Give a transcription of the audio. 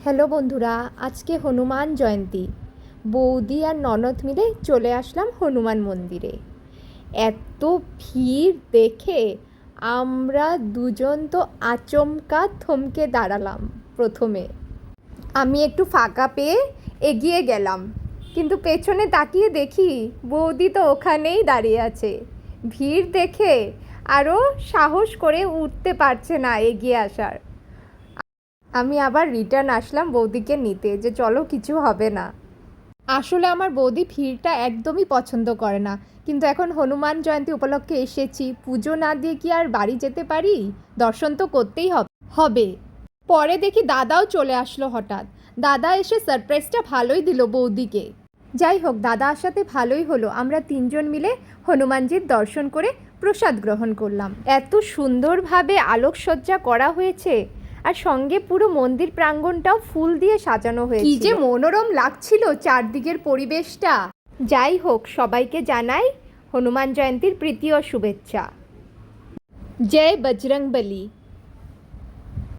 Hello বন্ধুরা, আজকে হনুমান জয়ন্তী। বৌদি আর ননদ মিলে চলে আসলাম হনুমান মন্দিরে। এত ভিড় দেখে আমরা দুজন তো আচমকা থমকে দাঁড়ালাম। প্রথমে আমি একটু ফাঁকা পেয়ে এগিয়ে গেলাম, কিন্তু পেছনে তাকিয়ে দেখি বৌদি তো ওখানেই দাঁড়িয়ে আছে। ভিড় দেখে আরও সাহস করে উঠতে পারছে না এগিয়ে আসার। আমি আবার রিটার্ন আসলাম বৌদিকে নিতে, যে চলো কিছু হবে না। আসলে আমার বৌদি ভিড়টা একদমই পছন্দ করে না, কিন্তু এখন হনুমান জয়ন্তী উপলক্ষে এসেছি, পুজো না দিয়ে কি আর বাড়ি যেতে পারি? দর্শন তো করতেই হবে। পরে দেখি দাদাও চলে আসলো হঠাৎ। দাদা এসে সারপ্রাইজটা ভালোই দিল বৌদিকে। যাই হোক, দাদা আসাতে ভালোই হলো। আমরা তিনজন মিলে হনুমানজির দর্শন করে প্রসাদ গ্রহণ করলাম। এত সুন্দরভাবে আলোকসজ্জা করা হয়েছে, আর সঙ্গে পুরো মন্দির প্রাঙ্গণটাও ফুল দিয়ে সাজানো হয়েছে। কি যে মনোরম লাগছিল চারদিকের পরিবেশটা। যাই হোক, সবাইকে জানাই হনুমান জয়ন্তীর প্রীতি ও শুভেচ্ছা। জয় বজরংবলী।